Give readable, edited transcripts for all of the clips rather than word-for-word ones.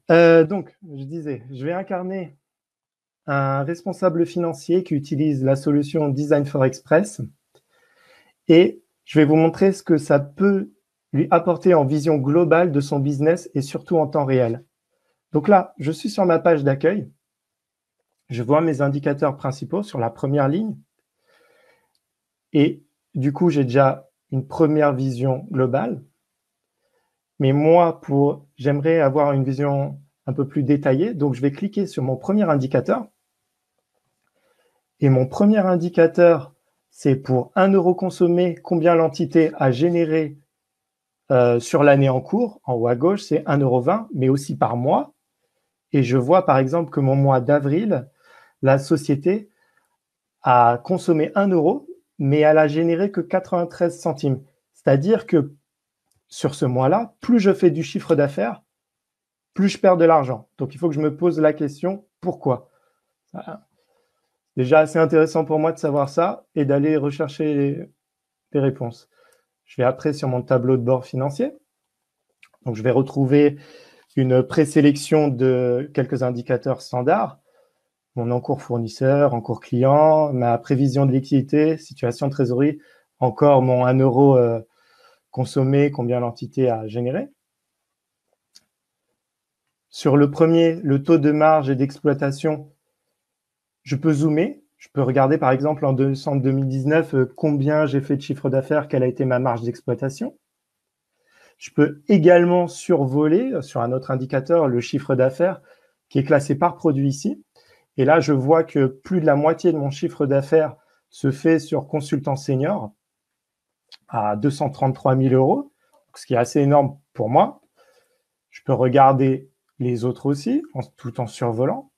Donc, je disais, je vais incarner un responsable financier qui utilise la solution Design for Express et je vais vous montrer ce que ça peut lui apporter en vision globale de son business et surtout en temps réel. Donc là, je suis sur ma page d'accueil. Je vois mes indicateurs principaux sur la première ligne. Et du coup, j'ai déjà une première vision globale. Mais moi, j'aimerais avoir une vision un peu plus détaillée. Donc, je vais cliquer sur mon premier indicateur. Et mon premier indicateur, c'est pour 1 euro consommé, combien l'entité a généré sur l'année en cours. En haut à gauche, c'est 1,20 €, mais aussi par mois. Et je vois par exemple que mon mois d'avril, la société a consommé 1 euro, mais elle a généré que 93 centimes. C'est-à-dire que sur ce mois-là, plus je fais du chiffre d'affaires, plus je perds de l'argent. Donc, il faut que je me pose la question, pourquoi? Déjà assez intéressant pour moi de savoir ça et d'aller rechercher les réponses. Je vais après sur mon tableau de bord financier. Donc, je vais retrouver une présélection de quelques indicateurs standards. Mon encours fournisseur, encours client, ma prévision de liquidité, situation de trésorerie, encore mon 1 euro consommé, combien l'entité a généré. Sur le premier, le taux de marge et d'exploitation, je peux zoomer. Je peux regarder par exemple en décembre 2019 combien j'ai fait de chiffre d'affaires, quelle a été ma marge d'exploitation. Je peux également survoler sur un autre indicateur le chiffre d'affaires qui est classé par produit ici. Et là, je vois que plus de la moitié de mon chiffre d'affaires se fait sur consultant senior à 233 000 €, ce qui est assez énorme pour moi. Je peux regarder les autres aussi, tout en survolant.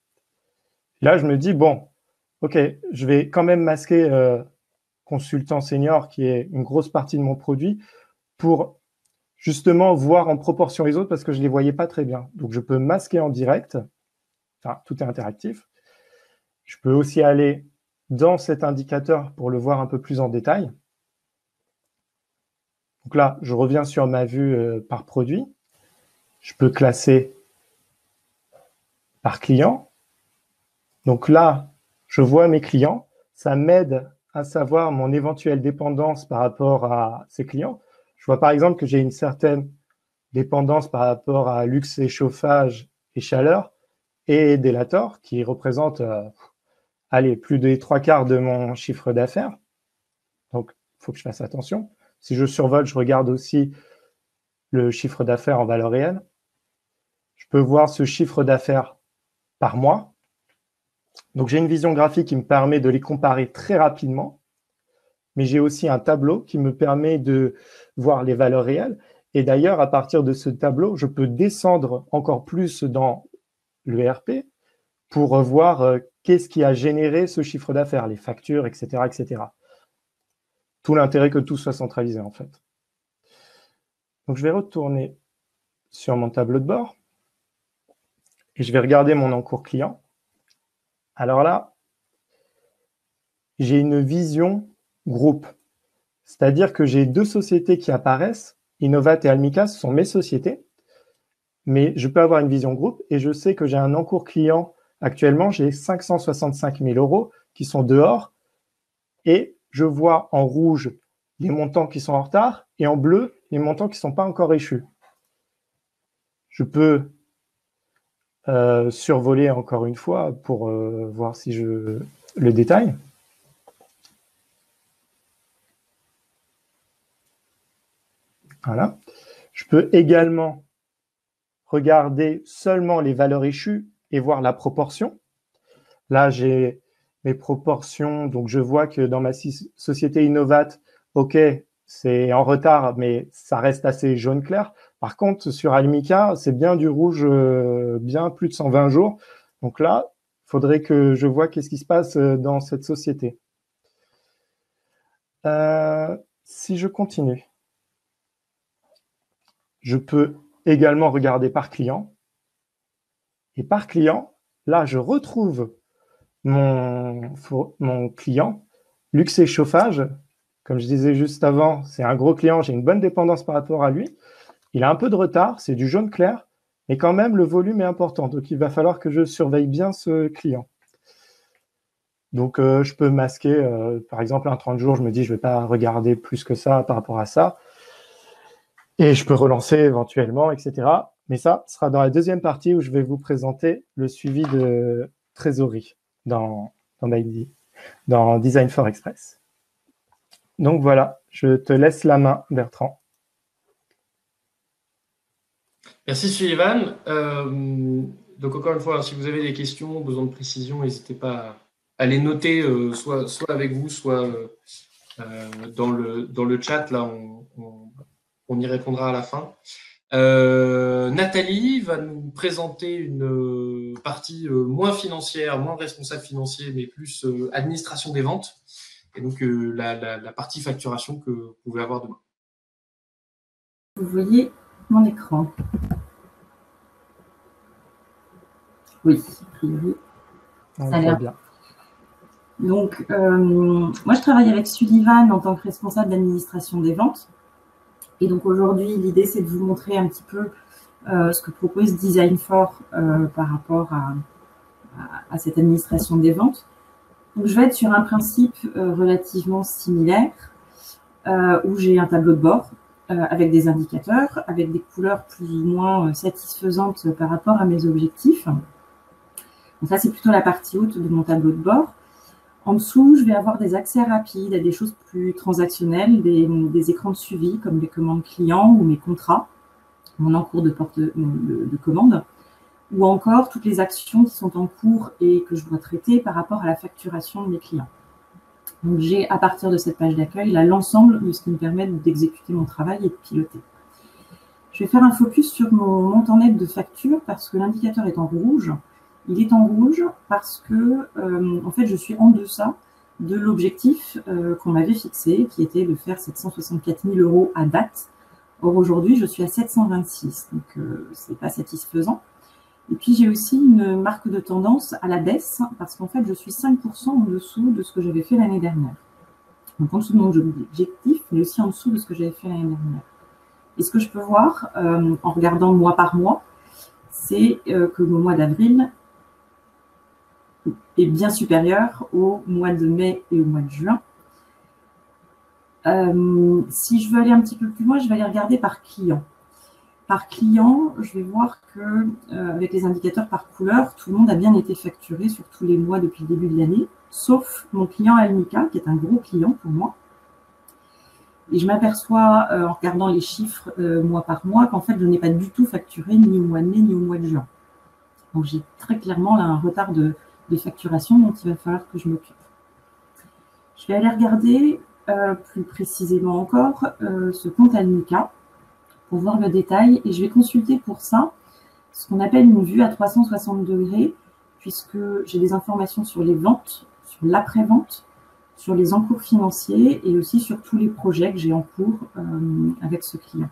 Là, je me dis, bon, OK, je vais quand même masquer consultant senior, qui est une grosse partie de mon produit, pour justement voir en proportion les autres, parce que je ne les voyais pas très bien. Donc, je peux masquer en direct. Enfin, tout est interactif. Je peux aussi aller dans cet indicateur pour le voir un peu plus en détail. Donc là, je reviens sur ma vue par produit. Je peux classer par client. Donc là, je vois mes clients. Ça m'aide à savoir mon éventuelle dépendance par rapport à ces clients. Je vois par exemple que j'ai une certaine dépendance par rapport à luxe et chauffage et chaleur et Delator, qui représente plus des 3/4 de mon chiffre d'affaires. Donc, il faut que je fasse attention. Si je survole, je regarde aussi le chiffre d'affaires en valeur réelle. Je peux voir ce chiffre d'affaires par mois. Donc, j'ai une vision graphique qui me permet de les comparer très rapidement, mais j'ai aussi un tableau qui me permet de voir les valeurs réelles. Et d'ailleurs, à partir de ce tableau, je peux descendre encore plus dans le ERP pour voir qu'est-ce qui a généré ce chiffre d'affaires, les factures, etc., etc. Tout l'intérêt que tout soit centralisé, en fait. Donc, je vais retourner sur mon tableau de bord et je vais regarder mon encours client. Alors là, j'ai une vision groupe. C'est-à-dire que j'ai deux sociétés qui apparaissent. Innovat et Almica, ce sont mes sociétés. Mais je peux avoir une vision groupe et je sais que j'ai un encours client. Actuellement, j'ai 565 000 € qui sont dehors et je vois en rouge les montants qui sont en retard et en bleu les montants qui ne sont pas encore échus. Je peux survoler encore une fois pour voir si je le détaille. Voilà. Je peux également regarder seulement les valeurs échues et voir la proportion. Là, j'ai mes proportions. Donc, je vois que dans ma société Innovat, OK, c'est en retard, mais ça reste assez jaune clair. Par contre, sur Almica, c'est bien du rouge, bien plus de 120 jours. Donc là, il faudrait que je vois qu'est-ce qui se passe dans cette société. Si je continue, je peux également regarder par client. Et par client, là, je retrouve mon client, luxe et chauffage. Comme je disais juste avant, c'est un gros client, j'ai une bonne dépendance par rapport à lui. Il a un peu de retard, c'est du jaune clair, Mais quand même, le volume est important. Donc, il va falloir que je surveille bien ce client. Donc, je peux masquer, par exemple, un 30 jours, je me dis, je ne vais pas regarder plus que ça par rapport à ça. Et je peux relancer éventuellement, etc. Mais ça sera dans la deuxième partie où je vais vous présenter le suivi de trésorerie dans Design for Express. Donc voilà, je te laisse la main, Bertrand. Merci Sullivan. Donc encore une fois, si vous avez des questions, besoin de précision, n'hésitez pas à les noter, soit avec vous, soit dans le chat. Là, on y répondra à la fin. Nathalie va nous présenter une partie moins financière, moins responsable financier, mais plus administration des ventes. Et donc la partie facturation que vous pouvez avoir demain. Vous voyez mon écran. Oui, a priori. On le voit bien. Donc, moi, je travaille avec Sullivan en tant que responsable d'administration des ventes. Et donc, aujourd'hui, l'idée, c'est de vous montrer un petit peu ce que propose Design4 par rapport à cette administration des ventes. Donc, je vais être sur un principe relativement similaire où j'ai un tableau de bord avec des indicateurs, avec des couleurs plus ou moins satisfaisantes par rapport à mes objectifs. Donc ça, c'est plutôt la partie haute de mon tableau de bord. En dessous, je vais avoir des accès rapides à des choses plus transactionnelles, des écrans de suivi comme les commandes clients ou mes contrats, mon encours de commande, ou encore toutes les actions qui sont en cours et que je dois traiter par rapport à la facturation de mes clients. Donc j'ai, à partir de cette page d'accueil, là l'ensemble de ce qui me permet d'exécuter mon travail et de piloter. Je vais faire un focus sur mon montant net de facture parce que l'indicateur est en rouge. Il est en rouge parce que, en fait, je suis en deçà de l'objectif qu'on m'avait fixé, qui était de faire 764 000 € à date. Or, aujourd'hui, je suis à 726, donc ce n'est pas satisfaisant. Et puis, j'ai aussi une marque de tendance à la baisse parce qu'en fait, je suis 5% en dessous de ce que j'avais fait l'année dernière. Donc, en dessous de mon objectif, mais aussi en dessous de ce que j'avais fait l'année dernière. Et ce que je peux voir, en regardant mois par mois, c'est que le mois d'avril est bien supérieur au mois de mai et au mois de juin. Si je veux aller un petit peu plus loin, je vais aller regarder par client. Par client, je vais voir que avec les indicateurs par couleur, tout le monde a bien été facturé sur tous les mois depuis le début de l'année, sauf mon client Almica, qui est un gros client pour moi. Et je m'aperçois, en regardant les chiffres mois par mois, qu'en fait, je n'ai pas du tout facturé ni au mois de mai ni au mois de juin. Donc, j'ai très clairement là un retard de facturation dont il va falloir que je m'occupe. Je vais aller regarder plus précisément encore ce compte Almica pour voir le détail. Et je vais consulter pour ça ce qu'on appelle une vue à 360 degrés, puisque j'ai des informations sur les ventes, sur l'après-vente, sur les encours financiers et aussi sur tous les projets que j'ai en cours avec ce client.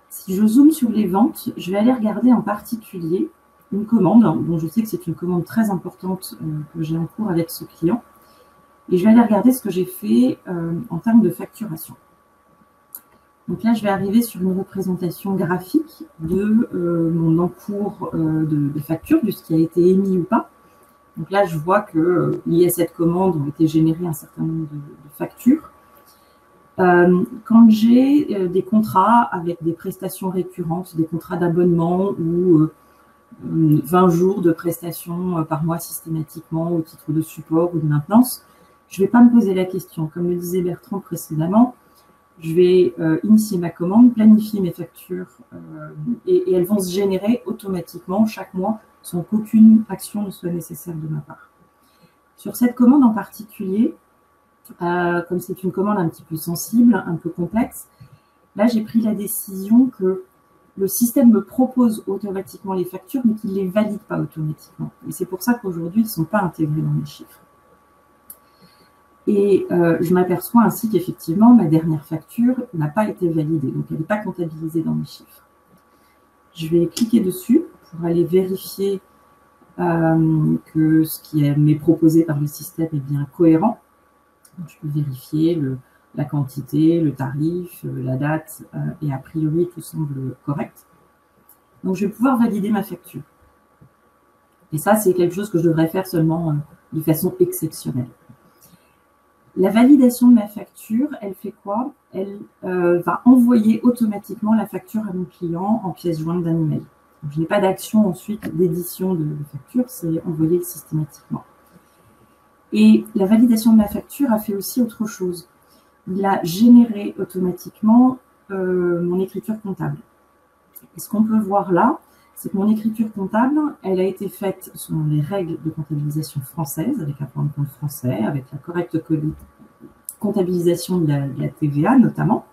Si je zoome sur les ventes, je vais aller regarder en particulier une commande, dont je sais que c'est une commande très importante que j'ai en cours avec ce client. Et je vais aller regarder ce que j'ai fait en termes de facturation. Donc là, je vais arriver sur une représentation graphique de mon encours de facture, de ce qui a été émis ou pas. Donc là, je vois que lié à cette commande, ont été générées un certain nombre de factures. Quand j'ai des contrats avec des prestations récurrentes, des contrats d'abonnement ou 20 jours de prestations par mois systématiquement au titre de support ou de maintenance, je ne vais pas me poser la question. Comme le disait Bertrand précédemment, je vais initier ma commande, planifier mes factures et elles vont se générer automatiquement chaque mois sans qu'aucune action ne soit nécessaire de ma part. Sur cette commande en particulier, comme c'est une commande un petit peu sensible, un peu complexe, là j'ai pris la décision que le système me propose automatiquement les factures, mais qu'il ne les valide pas automatiquement. Et c'est pour ça qu'aujourd'hui, ils ne sont pas intégrés dans mes chiffres. Et je m'aperçois ainsi qu'effectivement, ma dernière facture n'a pas été validée, donc elle n'est pas comptabilisée dans mes chiffres. Je vais cliquer dessus pour aller vérifier que ce qui m'est proposé par le système est bien cohérent. Donc, je peux vérifier la quantité, le tarif, la date, et a priori, tout semble correct. Donc, je vais pouvoir valider ma facture. Et ça, c'est quelque chose que je devrais faire seulement de façon exceptionnelle. La validation de ma facture, elle fait quoi? Elle va envoyer automatiquement la facture à mon client en pièce jointe d'un email. Donc, je n'ai pas d'action ensuite d'édition de facture, c'est envoyé systématiquement. Et la validation de ma facture a fait aussi autre chose. Il a généré automatiquement mon écriture comptable. Et ce qu'on peut voir là, c'est que mon écriture comptable, elle a été faite selon les règles de comptabilisation française, avec un plan de compte français, avec la correcte comptabilisation de la TVA notamment.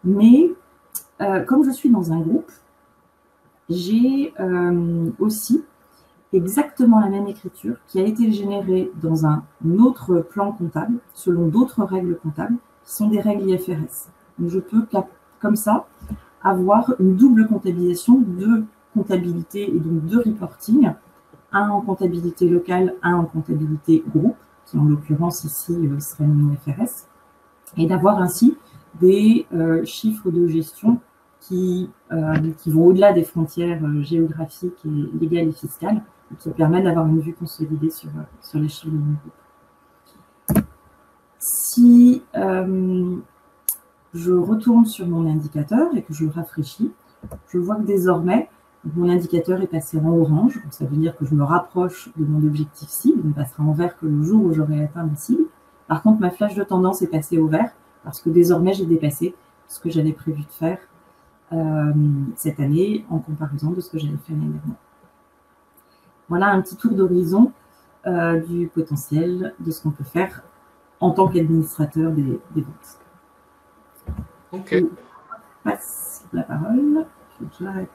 Mais comme je suis dans un groupe, j'ai aussi exactement la même écriture qui a été générée dans un autre plan comptable, selon d'autres règles comptables, qui sont des règles IFRS. Donc je peux, comme ça, avoir une double comptabilisation de comptabilité et donc de reporting, un en comptabilité locale, un en comptabilité groupe, qui en l'occurrence ici serait mon IFRS, et d'avoir ainsi des chiffres de gestion qui vont au-delà des frontières géographiques et légales et fiscales, et qui permettent d'avoir une vue consolidée sur les chiffres de mon groupe. Si je retourne sur mon indicateur et que je rafraîchis, je vois que désormais, mon indicateur est passé en orange. Donc ça veut dire que je me rapproche de mon objectif cible. Il ne passera en vert que le jour où j'aurai atteint ma cible. Par contre, ma flèche de tendance est passée au vert parce que désormais, j'ai dépassé ce que j'avais prévu de faire cette année en comparaison de ce que j'avais fait l'année dernière. Voilà un petit tour d'horizon du potentiel de ce qu'on peut faire en tant qu'administrateur des ventes. Ok. Je passe la parole. J'arrête.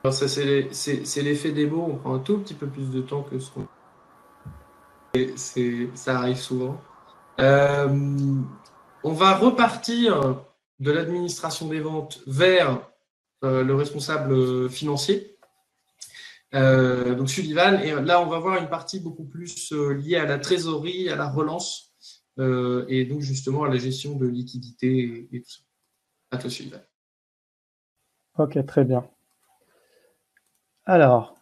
Alors ça, c'est l'effet des mots. On prend un tout petit peu plus de temps que ce qu'on... Ça arrive souvent. On va repartir de l'administration des ventes vers le responsable financier. Donc Sullivan, et là on va voir une partie beaucoup plus liée à la trésorerie, à la relance, et donc justement à la gestion de liquidité et tout ça. À toi Sullivan. Ok, très bien. Alors,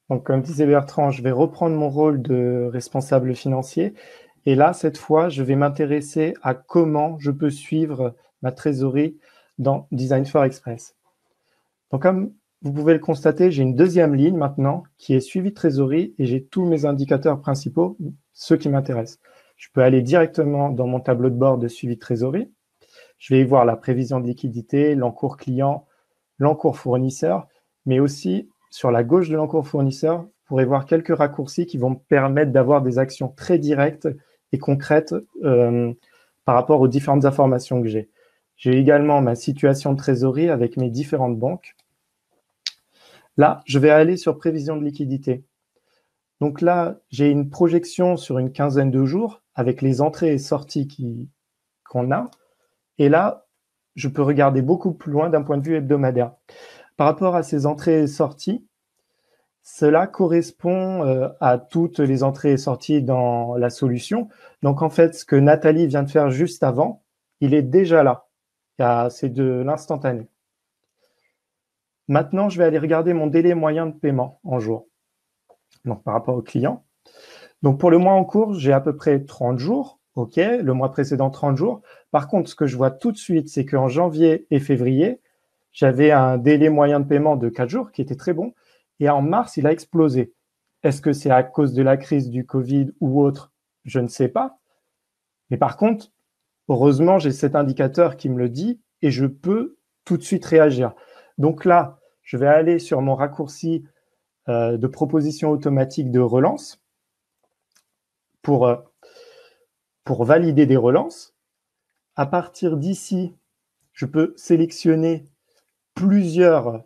donc comme disait Bertrand, je vais reprendre mon rôle de responsable financier. Et là, cette fois, je vais m'intéresser à comment je peux suivre ma trésorerie dans Design for Express. Donc, comme vous pouvez le constater, j'ai une deuxième ligne maintenant qui est suivi de trésorerie et j'ai tous mes indicateurs principaux, ceux qui m'intéressent. Je peux aller directement dans mon tableau de bord de suivi de trésorerie. Je vais y voir la prévision de liquidité, l'encours client, l'encours fournisseur, mais aussi sur la gauche de l'encours fournisseur, vous pourrez voir quelques raccourcis qui vont me permettre d'avoir des actions très directes et concrètes par rapport aux différentes informations que j'ai. J'ai également ma situation de trésorerie avec mes différentes banques. Là, je vais aller sur prévision de liquidité. Donc là, j'ai une projection sur une quinzaine de jours avec les entrées et sorties qu'on a. Et là, je peux regarder beaucoup plus loin d'un point de vue hebdomadaire. Par rapport à ces entrées et sorties, cela correspond à toutes les entrées et sorties dans la solution. Donc, en fait, ce que Nathalie vient de faire juste avant, il est déjà là. C'est de l'instantané. Maintenant, je vais aller regarder mon délai moyen de paiement en jours. Donc, par rapport au client. Donc, pour le mois en cours, j'ai à peu près 30 jours. OK, le mois précédent, 30 jours. Par contre, ce que je vois tout de suite, c'est qu'en janvier et février, j'avais un délai moyen de paiement de 4 jours qui était très bon. Et en mars, il a explosé. Est-ce que c'est à cause de la crise du Covid ou autre? Je ne sais pas. Mais par contre, heureusement, j'ai cet indicateur qui me le dit et je peux tout de suite réagir. Donc là, je vais aller sur mon raccourci de proposition automatique de relance pour valider des relances. À partir d'ici, je peux sélectionner plusieurs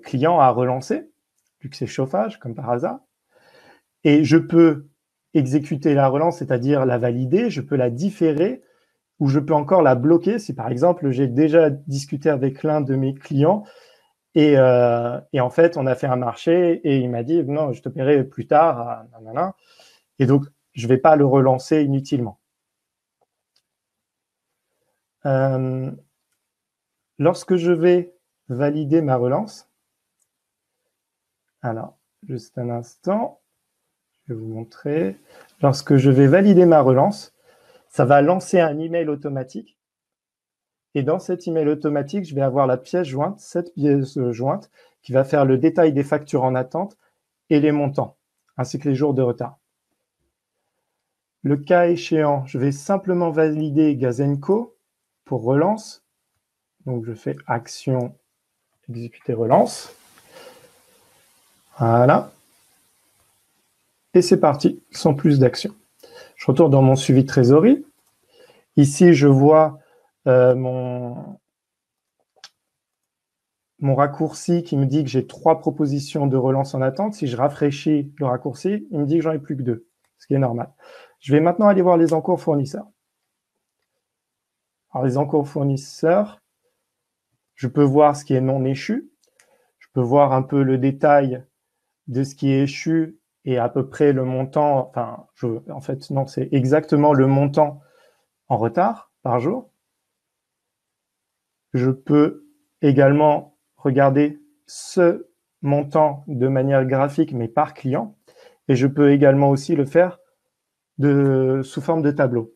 clients à relancer, vu que c'est chauffage, comme par hasard. Et je peux exécuter la relance, c'est-à-dire la valider, je peux la différer ou je peux encore la bloquer si, par exemple, j'ai déjà discuté avec l'un de mes clients et en fait, on a fait un marché et il m'a dit « Non, je te paierai plus tard. » Et donc, je ne vais pas le relancer inutilement. lorsque je vais valider ma relance, alors, juste un instant, je vais vous montrer. Lorsque je vais valider ma relance, ça va lancer un email automatique. Et dans cet email automatique, je vais avoir la pièce jointe, cette pièce jointe, qui va faire le détail des factures en attente et les montants, ainsi que les jours de retard. Le cas échéant, je vais simplement valider Gaz&Co pour relance. Donc, je fais action, exécuter relance. Voilà. Et c'est parti, sans plus d'action. Je retourne dans mon suivi de trésorerie. Ici, je vois mon raccourci qui me dit que j'ai 3 propositions de relance en attente. Si je rafraîchis le raccourci, il me dit que j'en ai plus que 2, ce qui est normal. Je vais maintenant aller voir les encours fournisseurs. Alors, les encours fournisseurs, je peux voir ce qui est non échu. Je peux voir un peu le détail de ce qui est échu et à peu près le montant. Enfin, en fait, non, c'est exactement le montant en retard par jour. Je peux également regarder ce montant de manière graphique, mais par client. Et je peux également aussi le faire sous forme de tableau.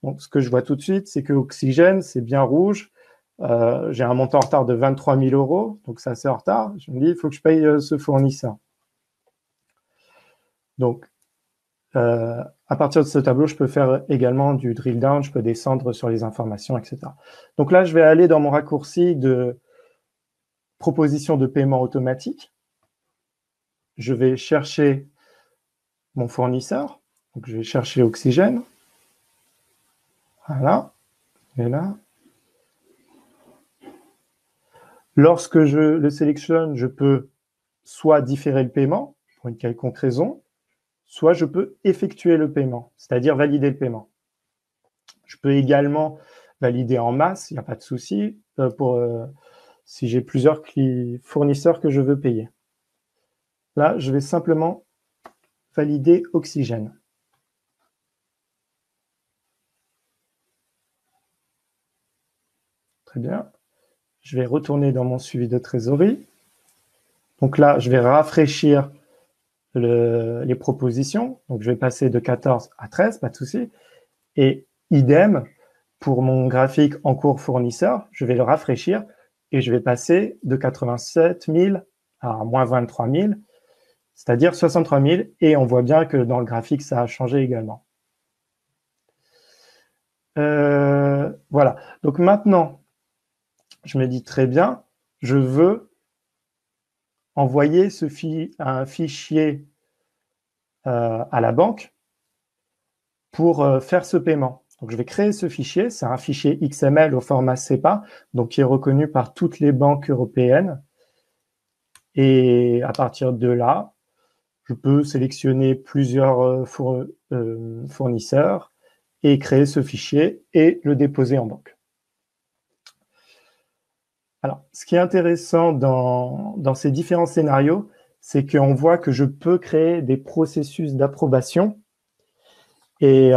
Donc, ce que je vois tout de suite, c'est que Oxygène, c'est bien rouge. J'ai un montant en retard de 23 000 €, donc ça c'est en retard. Je me dis, il faut que je paye ce fournisseur. Donc, à partir de ce tableau, je peux faire également du drill down, je peux descendre sur les informations, etc. Donc là, je vais aller dans mon raccourci de proposition de paiement automatique. Je vais chercher mon fournisseur. Donc, je vais chercher Oxygène. Voilà. Et là. Lorsque je le sélectionne, je peux soit différer le paiement pour une quelconque raison, soit je peux effectuer le paiement, c'est-à-dire valider le paiement. Je peux également valider en masse, il n'y a pas de souci, si j'ai plusieurs fournisseurs que je veux payer. Là, je vais simplement valider Oxygène. Très bien. Je vais retourner dans mon suivi de trésorerie. Donc là, je vais rafraîchir les propositions. Donc, je vais passer de 14 à 13, pas de souci. Et idem, pour mon graphique en cours fournisseur, je vais le rafraîchir et je vais passer de 87 000 à moins 23 000, c'est-à-dire 63 000. Et on voit bien que dans le graphique, ça a changé également. Voilà. Donc maintenant, je me dis très bien, je veux envoyer un fichier à la banque pour faire ce paiement. Donc, je vais créer ce fichier. C'est un fichier XML au format CEPA, donc qui est reconnu par toutes les banques européennes. Et à partir de là, je peux sélectionner plusieurs fournisseurs et créer ce fichier et le déposer en banque. Alors, ce qui est intéressant dans ces différents scénarios, c'est qu'on voit que je peux créer des processus d'approbation et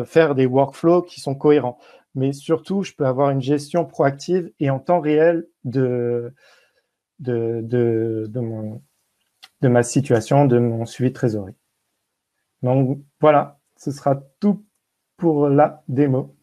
faire des workflows qui sont cohérents. Mais surtout, je peux avoir une gestion proactive et en temps réel de ma situation, de mon suivi de trésorerie. Donc, voilà, ce sera tout pour la démo.